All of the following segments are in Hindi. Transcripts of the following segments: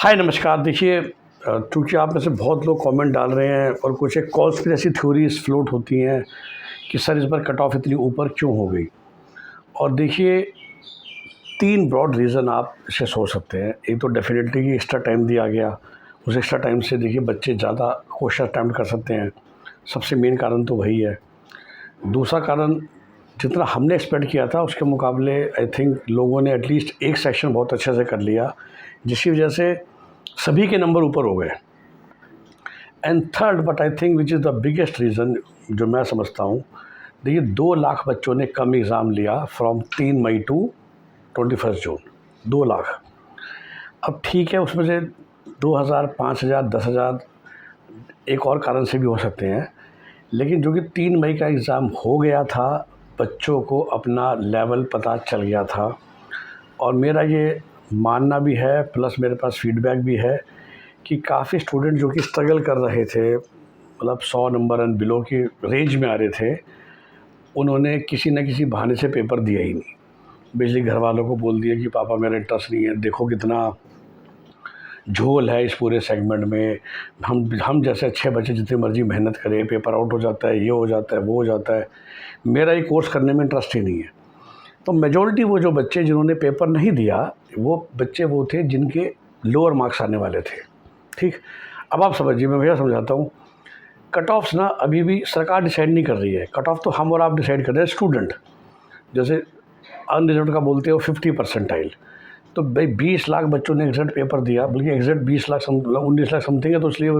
हाय नमस्कार। देखिए चूँकि आप में से बहुत लोग कमेंट डाल रहे हैं और कुछ एक कॉन्स्पिरेसी थ्योरीज फ्लोट होती हैं कि सर इस बार कट ऑफ इतनी ऊपर क्यों हो गई। और देखिए 3 ब्रॉड रीज़न आप इसे सोच सकते हैं। एक तो डेफिनेटली कि एक्स्ट्रा टाइम दिया गया, उस एक्स्ट्रा टाइम से देखिए बच्चे ज़्यादा क्वेश्चन अटैम्प्ट कर सकते हैं, सबसे मेन कारण तो वही है। दूसरा कारण, जितना हमने एक्सपेक्ट किया था उसके मुकाबले आई थिंक लोगों ने एटलीस्ट एक सेक्शन बहुत अच्छे से कर लिया, जिसकी वजह से सभी के नंबर ऊपर हो गए। And third but I think which is the biggest reason जो मैं समझता हूँ, देखिए 2 लाख बच्चों ने कम एग्ज़ाम लिया फ्रॉम 3 मई टू 21 जून। 2 लाख। अब ठीक है, उसमें से 2000, 5000, 10,000 एक और कारण से भी हो सकते हैं, लेकिन जो कि 3 मई का एग्ज़ाम हो गया था, बच्चों को अपना लेवल पता चल गया था। और मेरा ये मानना भी है, प्लस मेरे पास फीडबैक भी है कि काफ़ी स्टूडेंट जो कि स्ट्रगल कर रहे थे, मतलब 100 नंबर एंड बिलो की रेंज में आ रहे थे, उन्होंने किसी न किसी बहाने से पेपर दिया ही नहीं। बेसिकली घर वालों को बोल दिया कि पापा मेरा इंटरेस्ट नहीं है, देखो कितना झोल है इस पूरे सेगमेंट में। हम जैसे अच्छे बच्चे जितनी मर्ज़ी मेहनत करें, पेपर आउट हो जाता है, ये हो जाता है, वो हो जाता है, मेरा ये कोर्स करने में इंटरेस्ट ही नहीं है। तो मेजॉरिटी वो जो बच्चे जिन्होंने पेपर नहीं दिया, वो बच्चे वो थे जिनके लोअर मार्क्स आने वाले थे। ठीक, अब आप समझिए, मैं भैया समझाता हूँ। कट ऑफ्स ना अभी भी सरकार डिसाइड नहीं कर रही है। कट ऑफ तो हम और आप डिसाइड कर रहे हैं, स्टूडेंट। जैसे अनरिजर्व्ड का बोलते हो 50 परसेंटाइल, तो भाई 20 लाख बच्चों ने एग्जैक्ट पेपर दिया, बल्कि एग्जैक्ट 20 लाख 19 लाख समथिंग है, तो इसलिए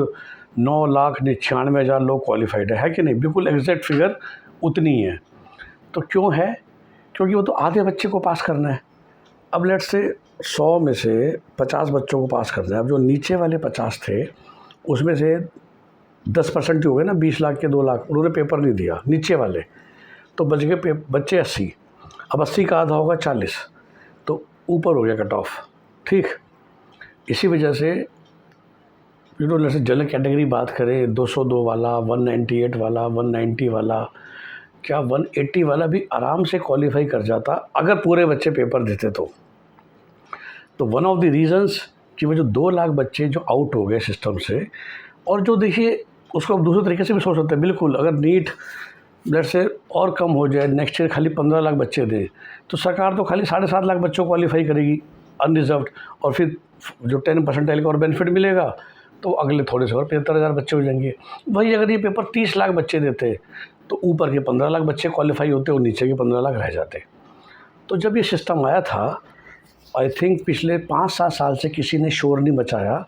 9,96,000 लोग क्वालिफाइड है कि नहीं। बिल्कुल एग्जैक्ट फिगर उतनी है। तो क्यों है? क्योंकि वो तो आधे बच्चे को पास करना है। अब लेट्स से 100 में से 50 बच्चों को पास करना है। अब जो नीचे वाले 50 थे, उसमें से 10% ही हो गए ना, 20 लाख के 2 लाख, उन्होंने पेपर नहीं दिया नीचे वाले, तो बच गए बच्चे 80। अब 80 का आधा होगा 40, तो ऊपर हो गया कट ऑफ। ठीक, इसी वजह से जैसे जनरल कैटेगरी बात करें, 202 वाला, 198 वाला, 190 वाला, क्या 180 वाला भी आराम से क्वालिफाई कर जाता अगर पूरे बच्चे पेपर देते तो वन ऑफ द रीज़न्स कि वो जो 2 लाख बच्चे जो आउट हो गए सिस्टम से, और जो देखिए उसको आप दूसरे तरीके से भी सोच सकते हैं। बिल्कुल, अगर नीट ब्लड से और कम हो जाए, नेक्स्ट ईयर खाली 15 लाख बच्चे दें, तो सरकार तो खाली 7.5 लाख बच्चों को क्वालिफाई करेगी अनरिजर्व्ड, और फिर जो 10 परसेंटाइल का और बेनिफिट मिलेगा, तो अगले थोड़े से और 75,000 बच्चे हो जाएंगे। वही अगर ये पेपर 30 लाख बच्चे देते, तो ऊपर के 15 लाख बच्चे क्वालिफाई होते और नीचे के 15 लाख रह जाते। तो जब ये सिस्टम आया था, आई थिंक पिछले 5-7 साल से किसी ने शोर नहीं मचाया,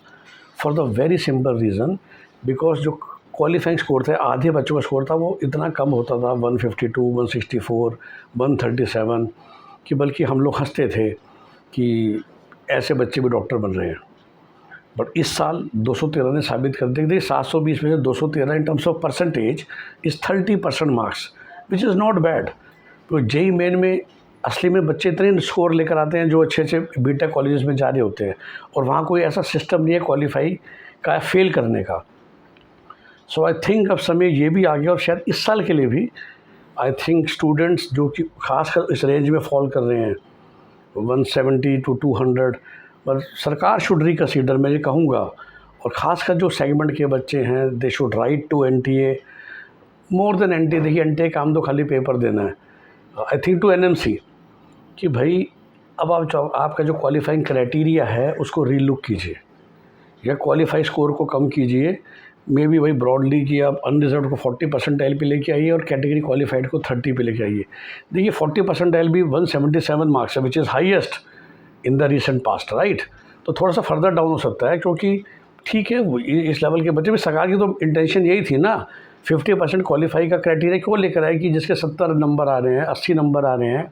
for the very simple reason, because जो क्वालिफाइंग स्कोर थे, आधे बच्चों का स्कोर था, वो इतना कम होता था, 152, 164, 137, कि बल्कि हम लोग हंसते थे कि ऐसे बच्चे भी डॉक्टर बन रहे हैं। बट इस साल 213 ने साबित कर दिया कि 720 में से 213 in terms of percentage is 30% marks, which is not bad. तो जेई मेन में असली में बच्चे इतने स्कोर लेकर आते हैं जो अच्छे अच्छे बीटेक कॉलेजेस में जा रहे होते हैं, और वहाँ कोई ऐसा सिस्टम नहीं है क्वालिफाई का फेल करने का। सो आई थिंक अब समय ये भी आ गया, और शायद इस साल के लिए भी आई थिंक स्टूडेंट्स जो कि खासकर इस रेंज में फॉल कर रहे हैं 170 to 200, पर सरकार शुड रिकन्सिडर, मैं ये कहूँगा। और ख़ासकर जो सेगमेंट के बच्चे हैं, they should write to NTA more than NTA. देखिए एनटीए काम तो खाली पेपर देना है, आई थिंक टू एनएमसी, कि भाई अब आपका जो क्वालिफाइंग क्राइटेरिया है उसको रीलुक कीजिए, या क्वालिफाई स्कोर को कम कीजिए। मे बी वही ब्रॉडली कि आप अनरिजर्व्ड को 40 परसेंटाइल पे लेके आइए और कैटेगरी क्वालिफाइड को 30 पे लेके आइए। देखिए 40 परसेंटाइल भी 177 मार्क्स है, which is highest in the recent past, right. तो थोड़ा सा फर्दर डाउन हो सकता है, क्योंकि ठीक है इस लेवल के बच्चे भी, सरकार की तो इंटेंशन यही थी ना, 50% क्वालिफाई का क्राइटेरिया क्यों लेकर आए कि जिसके 70 नंबर आ रहे हैं, 80 नंबर आ रहे हैं,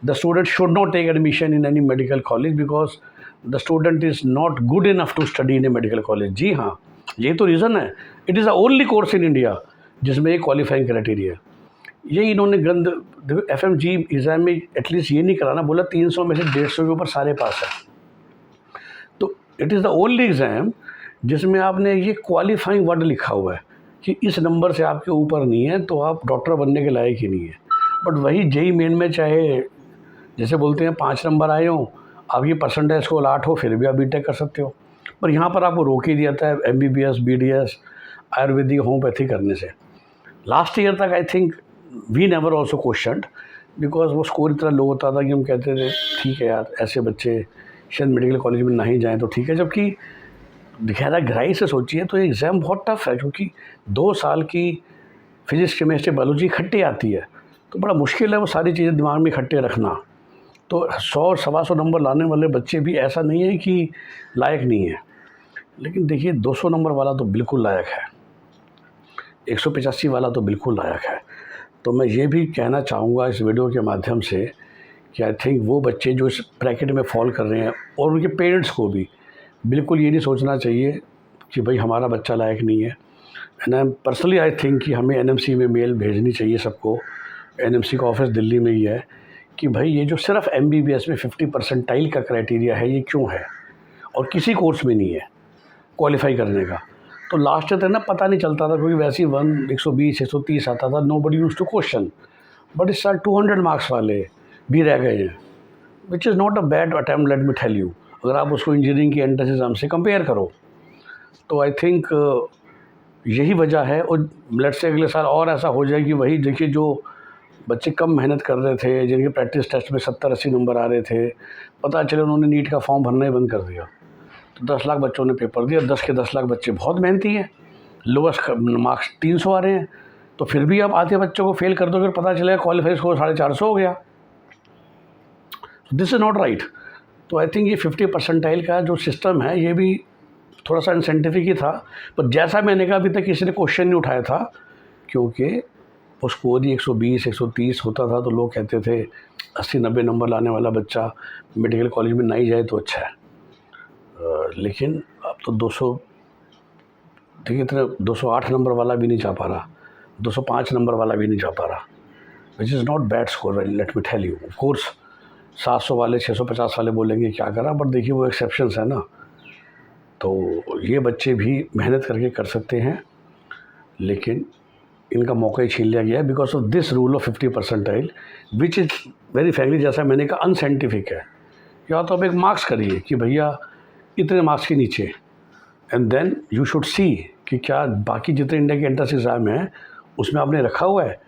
the student should not take admission in any medical college because the student is not good enough to study in a medical college। जी हाँ, ये तो रीज़न है। It is the only course in India जिसमें एक क्वालिफाइंग क्राइटेरिया है। ये इन्होंने गंद, देखो एफएमजी एग्ज़ाम में एटलीस्ट ये नहीं कराना, बोला 300 में से 150 के ऊपर सारे पास है। तो it is the only exam जिसमें आपने ये क्वालिफाइंग वर्ड लिखा हुआ है कि इस नंबर से आपके ऊपर नहीं है तो आप डॉक्टर बनने के लायक ही नहीं है। बट वही जेई मेन में चाहे जैसे बोलते हैं 5 नंबर आए हों, आपकी परसेंटेज स्कोर 8 हो, फिर भी आप बीटेक कर सकते हो। पर यहाँ पर आपको रोक ही दिया था MBBS BDS आयुर्वेदिक होम्योपैथी करने से। लास्ट ईयर तक I think we never also questioned, because वो स्कोर इतना लो होता था कि हम कहते थे ठीक है यार, ऐसे बच्चे शायद मेडिकल कॉलेज में नहीं जाएँ तो ठीक है। जबकि गहराई से सोचिए तो एग्ज़ाम बहुत टफ है, क्योंकि 2 साल की फिजिक्स केमिस्ट्री बायोलॉजी इकट्ठी आती है, तो बड़ा मुश्किल है वो सारी चीज़ें दिमाग में इकट्ठे रखना। तो 100 सवा 100 नंबर लाने वाले बच्चे भी ऐसा नहीं है कि लायक नहीं है, लेकिन देखिए 200 नंबर वाला तो बिल्कुल लायक है, 185 वाला तो बिल्कुल लायक है। तो मैं ये भी कहना चाहूँगा इस वीडियो के माध्यम से कि आई थिंक वो बच्चे जो इस ब्रैकेट में फॉल कर रहे हैं, और उनके पेरेंट्स को भी बिल्कुल ये नहीं सोचना चाहिए कि भाई हमारा बच्चा लायक नहीं है। And I personally I think कि हमें NMC में मेल भेजनी चाहिए सबको। NMC का ऑफिस दिल्ली में ही है, कि भाई ये जो सिर्फ MBBS में 50 परसेंटाइल का क्राइटेरिया है, ये क्यों है और किसी कोर्स में नहीं है क्वालिफाई करने का। तो लास्ट तक ना पता नहीं चलता था, क्योंकि वैसे ही 120 130 आता था, nobody use to question. But इस साल 200 मार्क्स वाले भी रह गए हैं, which is not a bad attempt, let me tell you. अगर आप उसको इंजीनियरिंग की एंट्रेंस एग्जाम से कंपेयर करो तो आई थिंक यही वजह है। और लेट से अगले साल और ऐसा हो जाए कि वही देखिए जो बच्चे कम मेहनत कर रहे थे, जिनके प्रैक्टिस टेस्ट में 70-80 नंबर आ रहे थे, पता चले उन्होंने नीट का फॉर्म भरना ही बंद कर दिया, तो 10 लाख बच्चों ने पेपर दिया। 10 के 10 लाख बच्चे बहुत मेहनती हैं, लोएस्ट मार्क्स 300 आ रहे हैं, तो फिर भी आप आधे बच्चों को फेल कर दो, फिर पता चलेगा क्वालिफाई स्कोर 450 हो गया। This is not right. तो आई थिंक ये 50 परसेंटाइल का जो सिस्टम है, ये भी थोड़ा सा अनसाइंटिफिक ही था। पर जैसा मैंने कहा, अभी तक किसी ने क्वेश्चन नहीं उठाया था, क्योंकि वो स्कोर ही 120 130 होता था, तो लोग कहते थे 80-90 नंबर लाने वाला बच्चा मेडिकल कॉलेज में नहीं जाए तो अच्छा है। लेकिन अब तो 200 देखिए, इतना 208 नंबर वाला भी नहीं जा पा रहा, 205 नंबर वाला भी नहीं जा पा रहा, which is not bad score, let me tell you. Of course 700 वाले 650 वाले बोलेंगे क्या करा, बट देखिए वो एक्सेप्शंस है ना। तो ये बच्चे भी मेहनत करके कर सकते हैं, लेकिन इनका मौका ही छीन लिया गया है because of this rule of 50 percentile, which is very frankly, जैसा मैंने कहा, अनसाइंटिफिक है। या तो आप एक मार्क्स करिए कि भैया इतने मार्क्स के नीचे, and then you should see कि क्या बाकी जितने इंडिया के एंट्रेंस एग्ज़ाम हैं उसमें आपने रखा हुआ है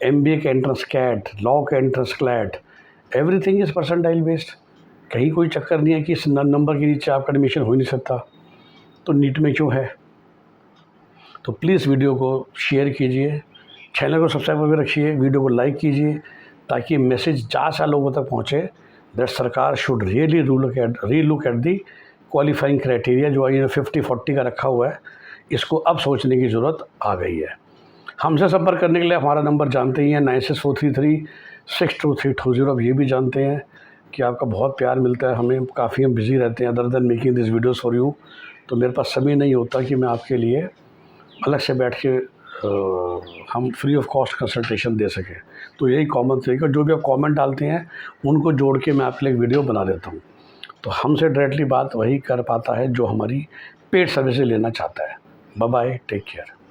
MBA के एंट्रेंस कैट, लॉ के entrance CLAT, everything is percentile based. कहीं कोई चक्कर नहीं है कि इस नंबर के नीचे आपका एडमिशन हो ही नहीं सकता, तो नीट में क्यों है। तो प्लीज़ वीडियो को शेयर कीजिए, चैनल को सब्सक्राइब करके रखिए, वीडियो को लाइक कीजिए, ताकि मैसेज ज़्यादा लोगों तक पहुँचे दैट सरकार should really relook at the qualifying criteria जो ये 50-40 का रखा हुआ है, इसको अब सोचने की ज़रूरत आ गई है। हमसे संपर्क करने के लिए हमारा नंबर जानते ही हैं 9643362320। अब ये भी जानते हैं कि आपका बहुत प्यार मिलता है हमें, काफ़ी हम बिज़ी रहते हैं other than making this videos for you, तो मेरे पास समय नहीं होता कि मैं आपके लिए अलग से बैठ के हम फ्री ऑफ कॉस्ट कंसल्टेशन दे सकें। तो यही कॉमन तरीका, जो भी आप कमेंट डालते हैं उनको जोड़ के मैं आपके लिए एक वीडियो बना देता हूँ। तो हमसे डायरेक्टली बात वही कर पाता है जो हमारी पेड सर्विसेज लेना चाहता है। Bye bye, take care.